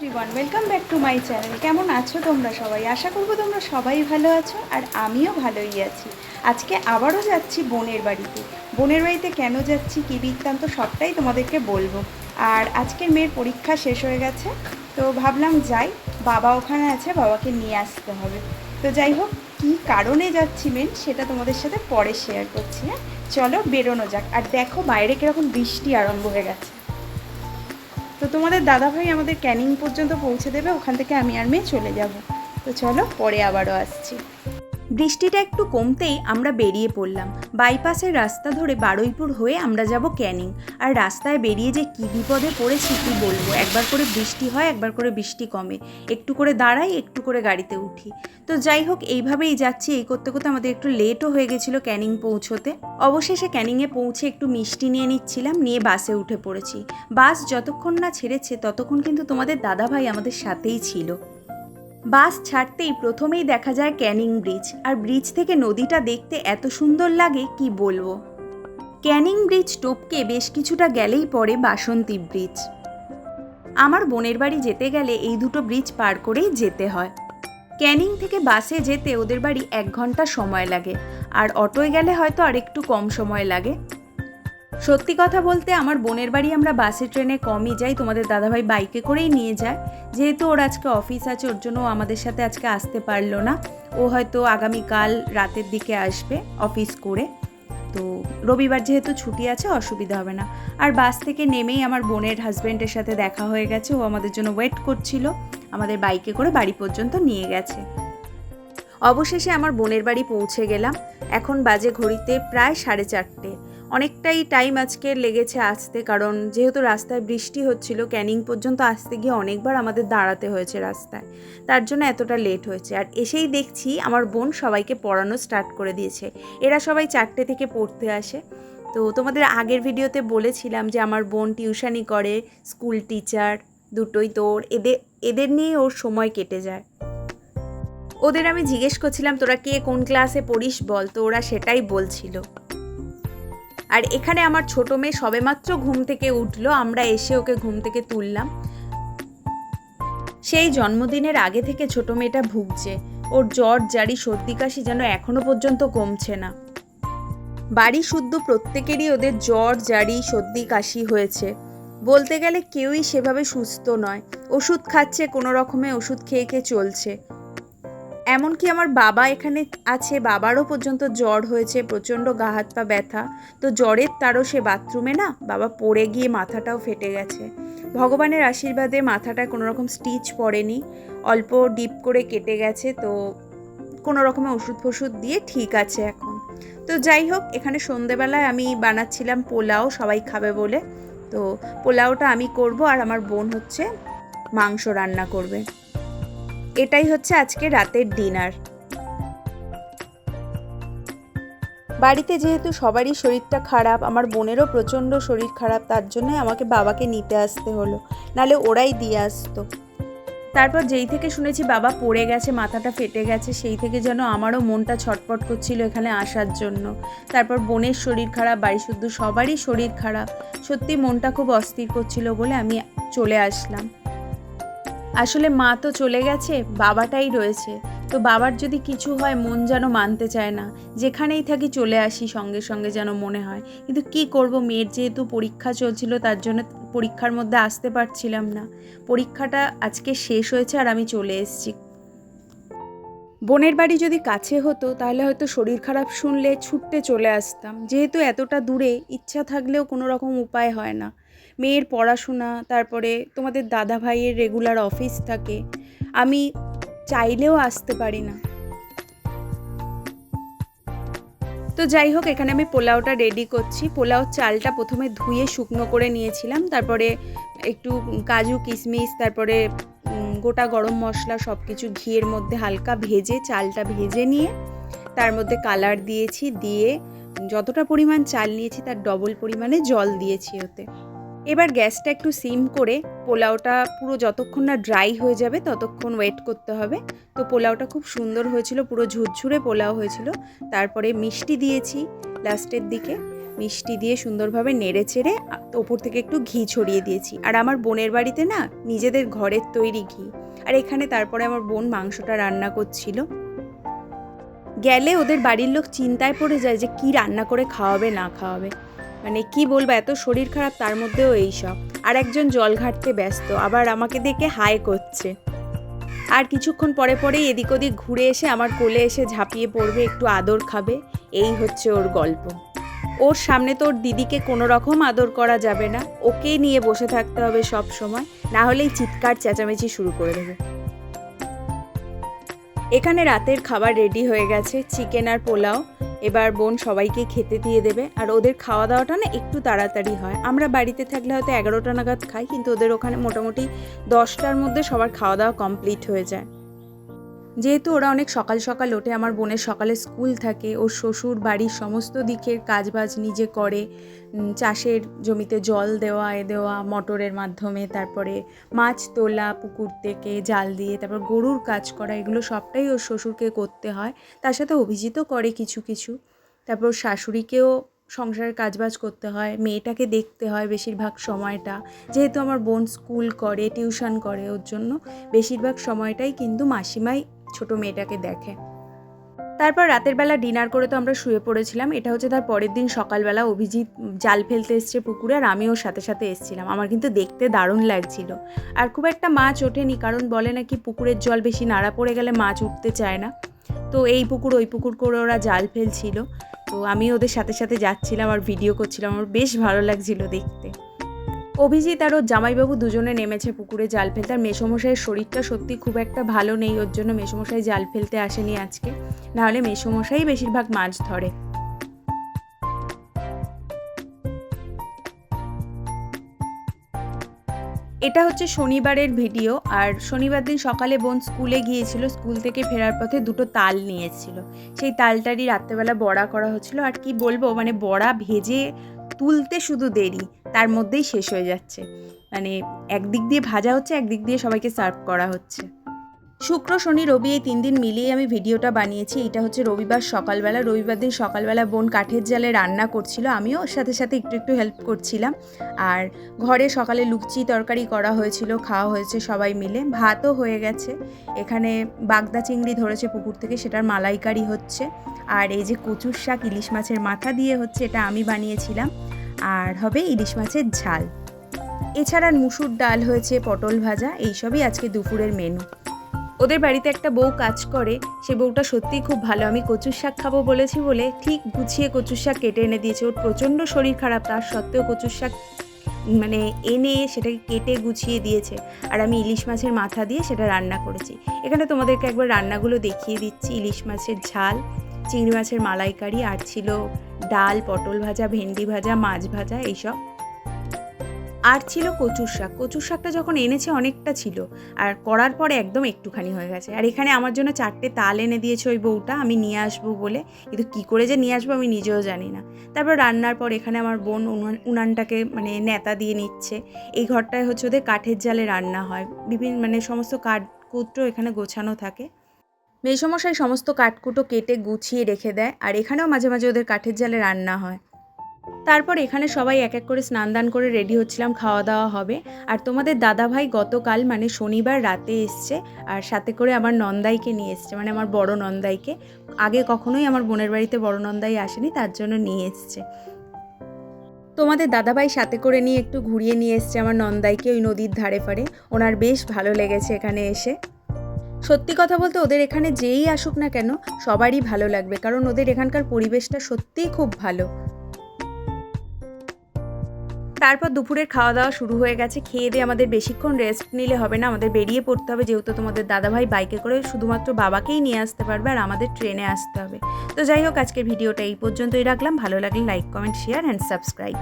Everyone, welcome back to my channel. কেমন আছো তোমরা সবাই? আশা করবো তোমরা সবাই ভালো আছো, আর আমিও ভালোই আছি। আজকে আবারও যাচ্ছি বোনের বাড়িতে। বোনের বাড়িতে কেন যাচ্ছি, কী বৃত্তান্ত সবটাই তোমাদেরকে বলবো। আর আজকের মেয়ের পরীক্ষা শেষ হয়ে গেছে, তো ভাবলাম যাই, বাবা ওখানে আছে, বাবাকে নিয়ে আসতে হবে। তো যাই হোক, কী কারণে যাচ্ছি মেন সেটা তোমাদের সাথে পরে শেয়ার করছি। হ্যাঁ, চলো বেরোনো যাক। আর দেখো বাইরে কীরকম বৃষ্টি আরম্ভ হয়ে গেছে। তো তোমাদের দাদাভাই আমাদের ক্যানিং পর্যন্ত পৌঁছে দেবে, ওখান থেকে আমি আর মেয়ে চলে যাব। তো চলো পরে আবারও আসছি। বৃষ্টিটা একটু কমতেই আমরা বেরিয়ে পড়লাম। বাইপাসের রাস্তা ধরে বারুইপুর হয়ে আমরা যাব ক্যানিং। আর রাস্তায় বেরিয়ে যে কী বিপদে পড়েছি কী বলবো। একবার করে বৃষ্টি হয়, একবার করে বৃষ্টি কমে, একটু করে দাঁড়াই, একটু করে গাড়িতে উঠি। তো যাই হোক, এইভাবেই যাচ্ছি। এই করতে করতে আমাদের একটু লেটও হয়ে গেছিলো ক্যানিং পৌঁছোতে। অবশেষে ক্যানিংয়ে পৌঁছে একটু মিষ্টি নিয়ে নিচ্ছিলাম, নিয়ে বাসে উঠে পড়েছি। বাস যতক্ষণ না ছেড়েছে ততক্ষণ কিন্তু তোমাদের দাদাভাই আমাদের সাথেই ছিল। বাস ছাড়তেই প্রথমেই দেখা যায় ক্যানিং ব্রিজ। আর ব্রিজ থেকে নদীটা দেখতে এত সুন্দর লাগে কি বলবো। ক্যানিং ব্রিজ টপকে বেশ কিছুটা গেলেই পড়ে বাসন্তী ব্রিজ। আমার বোনের বাড়ি যেতে গেলে এই দুটো ব্রিজ পার করেই যেতে হয়। ক্যানিং থেকে বাসে যেতে ওদের বাড়ি 1 ঘন্টা সময় লাগে, আর অটোয় গেলে হয়তো আর একটু কম সময় লাগে। সত্যি কথা বলতে আমার বোনের বাড়ি আমরা বাসে ট্রেনে কমই যাই, তোমাদের দাদাভাই বাইকে করেই নিয়ে যায়। যেহেতু ওর আজকে অফিস আছে, ওর জন্য আমাদের সাথে আজকে আসতে পারলো না। ও হয়তো আগামীকাল রাতের দিকে আসবে অফিস করে। তো রবিবার যেহেতু ছুটি আছে, অসুবিধা হবে না। আর বাস থেকে নেমেই আমার বোনের হাজব্যান্ডের সাথে দেখা হয়ে গেছে, ও আমাদের জন্য ওয়েট করছিল, আমাদের বাইকে করে বাড়ি পর্যন্ত নিয়ে গেছে। অবশেষে আমার বোনের বাড়ি পৌঁছে গেলাম। এখন বাজে ঘড়িতে প্রায় 4:30। অনেকটাই টাইম আজকে লেগেছে আসতে, কারণ যেহেতু রাস্তায় বৃষ্টি হচ্ছিল, ক্যানিং পর্যন্ত আসতে গিয়ে অনেকবার আমাদের দাঁড়াতে হয়েছে রাস্তায়, তার জন্য এতটা লেট হয়েছে। আর এসেই দেখছি আমার বোন সবাইকে পড়ানো স্টার্ট করে দিয়েছে। এরা সবাই 4টে থেকে পড়তে আসে। তো তোমাদের আগের ভিডিওতে বলেছিলাম যে আমার বোন টিউশনি করে, স্কুল টিচার দুটোই। তো এদের নিয়ে ওর সময় কেটে যায়। ওদের আমি জিজ্ঞেস করছিলাম তোরা কে কোন ক্লাসে পড়িস বল, তো ওরা সেটাই বলছিল। আর এখানে আমার ছোট মেয়ে সবেমাত্র ঘুম থেকে উঠলো, আমরা এসে ওকে ঘুম থেকে তুললাম। সেই জন্মদিনের আগে থেকে ছোট মেয়েটা ভুগছে। ওর জ্বর জারি সর্দি কাশি যেন এখনো পর্যন্ত কমছে না। বাড়ি শুদ্ধ প্রত্যেকেরই ওদের জ্বর জারি সর্দি কাশি হয়েছে। বলতে গেলে কেউই সেভাবে সুস্থ নয়। ওষুধ খাচ্ছে, কোনো রকমে ওষুধ খেয়ে খেয়ে চলছে। এমনকি আমার বাবা এখানে আছে, বাবারও পর্যন্ত জ্বর হয়েছে, প্রচণ্ড গা হাত পা ব্যথা। তো জ্বরের তারও সে বাথরুমে না, বাবা পড়ে গিয়ে মাথাটাও ফেটে গেছে। ভগবানের আশীর্বাদে মাথাটায় কোনো রকম স্টিচ পড়েনি, অল্প ডিপ করে কেটে গেছে। তো কোনো রকমে ওষুধ ফষুধ দিয়ে ঠিক আছে এখন। তো যাই হোক, এখানে সন্ধেবেলায় আমি বানাচ্ছিলাম পোলাও, সবাই খাবে বলে। তো পোলাওটা আমি করব, আর আমার বোন হচ্ছে মাংস রান্না করবে। এটাই হচ্ছে আজকে রাতের ডিনার। বাড়িতে যেহেতু সবারই শরীরটা খারাপ, আমার বোনেরও প্রচণ্ড শরীর খারাপ, তার জন্যই আমাকে বাবাকে নিতে আসতে হলো, নাহলে ওরাই দিয়ে আসতো। তারপর যেই থেকে শুনেছি বাবা পড়ে গেছে, মাথাটা ফেটে গেছে, সেই থেকে যেন আমারও মনটা ছটপট করছিল এখানে আসার জন্য। তারপর বোনের শরীর খারাপ, বাড়ি শুদ্ধ সবারই শরীর খারাপ, সত্যি মনটা খুব অস্থির করছিল বলে আমি চলে আসলাম। আসলে মা তো চলে গেছে, বাবাটাই রয়েছে। তো বাবার যদি কিছু হয় মন যেন মানতে চায় না, যেখানেই থাকি চলে আসি সঙ্গে সঙ্গে যেন মনে হয়। কিন্তু কি করব, মেয়ের যেহেতু পরীক্ষা চলছিল, তার জন্য পরীক্ষার মধ্যে আসতে পারছিলাম না। পরীক্ষাটা আজকে শেষ হয়েছে আর আমি চলে এসেছি। বোনের বাড়ি যদি কাছে হতো তাহলে হয়তো শরীর খারাপ শুনলে ছুটতে চলে আসতাম। যেহেতু এতটা দূরে, ইচ্ছা থাকলেও কোনো রকম উপায় হয় না। মেয়ের পড়াশোনা, তারপরে তোমাদের দাদা ভাইয়ের রেগুলার অফিস থাকে, আমি চাইলেও আসতে পারি না। তো যাই হোক, এখানে আমি পোলাওটা রেডি করছি। পোলাও চালটা প্রথমে ধুয়ে শুকনো করে নিয়েছিলাম, তারপরে একটু কাজু কিশমিশ, তারপরে গোটা গরম মশলা সব কিছু ঘিয়ের মধ্যে হালকা ভেজে, চালটা ভেজে নিয়ে তার মধ্যে কালার দিয়েছি, দিয়ে যতটা পরিমাণ চাল নিয়েছি তার ডবল পরিমাণে জল দিয়েছি ওতে। এবার গ্যাসটা একটু সিম করে পোলাওটা পুরো যতক্ষণ না ড্রাই হয়ে যাবে ততক্ষণ ওয়েট করতে হবে। তো পোলাওটা খুব সুন্দর হয়েছিল, পুরো ঝুরঝুরে পোলাও হয়েছিল। তারপরে মিষ্টি দিয়েছি লাস্টের দিকে, মিষ্টি দিয়ে সুন্দরভাবে নেড়ে চেড়ে ওপর থেকে একটু ঘি ছড়িয়ে দিয়েছি। আর আমার বোনের বাড়িতে না নিজেদের ঘরের তৈরি ঘি। আর এখানে তারপরে আমার বোন মাংসটা রান্না করছিল। গেলে ওদের বাড়ির লোক চিন্তায় পড়ে যায় যে কি রান্না করে খাওয়াবে না খাওয়াবে, মানে কি বলবো, এত শরীর খারাপ তার মধ্যেও এইসব। আর একজন জল ঘাটতে ব্যস্ত, আবার আমাকে দেখে হাই করছে। আর কিছুক্ষণ পরে পরেই এদিক ওদিক ঘুরে এসে আমার কোলে এসে ঝাঁপিয়ে পড়বে, একটু আদর খাবে। এই হচ্ছে ওর গল্প। ওর সামনে তো ওর দিদিকে কোনো রকম আদর করা যাবে না, ওকে নিয়ে বসে থাকতে হবে সব সময়, না হলেই চিৎকার চেঁচামেচি শুরু করে দেবে। এখানে রাতের খাবার রেডি হয়ে গেছে, চিকেন আর পোলাও। এবার বোন সবাইকে খেতে দিয়ে দেবে। আর ওদের খাওয়া দাওয়াটা না একটু তাড়াতাড়ি হয়। আমরা বাড়িতে থাকলে হয়তো 11টা নাগাদ খাই, কিন্তু ওদের ওখানে মোটামুটি 10টার মধ্যে সবার খাওয়া দাওয়া কমপ্লিট হয়ে যায়। যেহেতু ওরা অনেক সকাল সকাল ওঠে, আমার বোনের সকালে স্কুল থাকে, ওর শ্বশুর বাড়ির সমস্ত দিকের কাজবাজ নিজে করে, চাষের জমিতে জল দেওয়া দেওয়া মোটরের মাধ্যমে, তারপরে মাছ তোলা পুকুর থেকে জাল দিয়ে, তারপর গরুর কাজ করা, এগুলো সবটাই ওর শ্বশুরকে করতে হয়। তার সাথে অভিজিৎও করে কিছু কিছু। তারপর শাশুড়িকেও সংসারের কাজবাজ করতে হয়, মেয়েটাকে দেখতে হয় বেশিরভাগ সময়টা। যেহেতু আমার বোন স্কুল করে, টিউশন করে, ওর জন্য বেশিরভাগ সময়টাই কিন্তু মাসিমাই ছোট মেয়েটাকে দেখে। তারপর রাতের বেলা ডিনার করে তো আমরা শুয়ে পড়েছিলাম। এটা হচ্ছে তার পরের দিন সকালবেলা অভিজিৎ জাল ফেলতে এসছে পুকুরে, আর আমি ওর সাথে সাথে এসছিলাম। আমার কিন্তু দেখতে দারুণ লাগছিল। আর খুব একটা মাছ ওঠেনি, কারণ বলে নাকি পুকুরের জল বেশি নাড়া পড়ে গেলে মাছ উঠতে চায় না। তো এই পুকুর ওই পুকুর করে ওরা জাল ফেলছিল, তো আমি ওদের সাথে সাথে যাচ্ছিলাম আর ভিডিও করছিলাম। আমার বেশ ভালো লাগছিল দেখতে। অভিজিৎ আর ওর জামাইবাবু দুজনে নেমেছে পুকুরে জাল ফেলতে। আর মেসোমশাইয়ের শরীরটা সত্যি খুব একটা ভালো নেই, ওর জন্য মেসোমশাই জাল ফেলতে আসেনি আজকে, নাহলে মেসোমশাই বেশিরভাগ মাছ ধরে। এটা হচ্ছে শনিবারের ভিডিও। আর শনিবার দিন সকালে বোন স্কুলে গিয়েছিল, স্কুল থেকে ফেরার পথে দুটো তাল নিয়েছিল, সেই তালটারই রাত্রেবেলা বড়া করা হচ্ছিল। আর কি বলবো, মানে বড়া ভেজে তুলতে শুধু দেরি, তার মধ্যেই শেষ হয়ে যাচ্ছে। মানে একদিক দিয়ে ভাজা হচ্ছে, একদিক দিয়ে সবাইকে সার্ভ করা হচ্ছে। শুক্র শনি রবি এই 3 দিন মিলিয়ে আমি ভিডিওটা বানিয়েছি। এটা হচ্ছে রবিবার সকালবেলা। রবিবার দিন সকালবেলা বোন কাঠের জালে রান্না করছিল, আমিও ওর সাথে সাথে একটু একটু হেল্প করছিলাম। আর ঘরে সকালে লুচি তরকারি করা হয়েছিল, খাওয়া হয়েছে সবাই মিলে। ভাতও হয়ে গেছে। এখানে বাগদা চিংড়ি ধরেছে পুকুর থেকে, সেটার মালাইকারি হচ্ছে। আর এই যে কচুর শাক ইলিশ মাছের মাথা দিয়ে হচ্ছে, এটা আমি বানিয়েছিলাম। আর হবে ইলিশ মাছের ঝাল। এছাড়া মুসুর ডাল হয়েছে, পটল ভাজা, এইসবই আজকে দুপুরের মেনু। ওদের বাড়িতে একটা বউ কাজ করে, সে বউটা সত্যিই খুব ভালো। আমি কচুর শাক খাবো বলেছি বলে ঠিক গুছিয়ে কচুর শাক কেটে এনে দিয়েছে। ওর প্রচণ্ড শরীর খারাপ, তার সত্ত্বেও কচুর শাক মানে এনে সেটাকে কেটে গুছিয়ে দিয়েছে। আর আমি ইলিশ মাছের মাথা দিয়ে সেটা রান্না করেছি। এখানে তোমাদেরকে একবার রান্নাগুলো দেখিয়ে দিচ্ছি। ইলিশ মাছের ঝাল, চিংড়ি মাছের মালাইকারি, আর ছিল ডাল, পটল ভাজা, ভেন্ডি ভাজা, মাছ ভাজা, এইসব। আর ছিল কচুর শাক। কচুর শাকটা যখন এনেছে অনেকটা ছিল, আর করার পরে একদম একটুখানি হয়ে গেছে। আর এখানে আমার জন্য 4টে তাল এনে দিয়েছে ওই বউটা, আমি নিয়ে আসবো বলে, কিন্তু কী করে যে নিয়ে আসবো আমি নিজেও জানি না। তারপর রান্নার পর এখানে আমার বোন উনানটাকে মানে নেতা দিয়ে নিচ্ছে। এই ঘরটায় হচ্ছে ওদের কাঠের জালে রান্না হয়, বিভিন্ন মানে সমস্ত কাঠকুটো এখানে গোছানো থাকে। মেসোমশাই সমস্ত কাঠকুটো কেটে গুছিয়ে রেখে দেয়। আর এখানেও মাঝে মাঝে ওদের কাঠের জালে রান্না হয়। তারপর এখানে সবাই এক এক করে স্নান দান করে রেডি হচ্ছিলাম, খাওয়া দাওয়া হবে। আর তোমাদের দাদাভাই গতকাল মানে শনিবার রাতে এসছে, আর সাথে করে আমার নন্দাইকে নিয়ে এসছে, মানে আমার বড় নন্দাইকে। আগে কখনোই আমার বোনের বাড়িতে বড় নন্দাই আসেনি, তার জন্য নিয়ে এসছে। তোমাদের দাদাভাই সাথে করে নিয়ে একটু ঘুরিয়ে নিয়ে এসছে আমার নন্দাইকে ওই নদীর ধারে ফারে। ওনার বেশ ভালো লেগেছে এখানে এসে। সত্যি কথা বলতে ওদের এখানে যেই আসুক না কেন সবারই ভালো লাগবে, কারণ ওদের এখানকার পরিবেশটা সত্যিই খুব ভালো। তারপর দুপুরের খাওয়া দাওয়া শুরু হয়ে গেছে। খেয়ে দিয়ে আমাদের বেশিক্ষণ রেস্ট নিলে হবে না, আমাদের বেরিয়ে পড়তে হবে, যেহেতু তোমাদের দাদাভাই বাইকে করে শুধুমাত্র বাবাকেই নিয়ে আসতে পারবে, আর আমাদের ট্রেনে আসতে হবে। তো যাই হোক, আজকের ভিডিওটা এই পর্যন্তই রাখলাম। ভালো লাগলে like, comment, share and subscribe.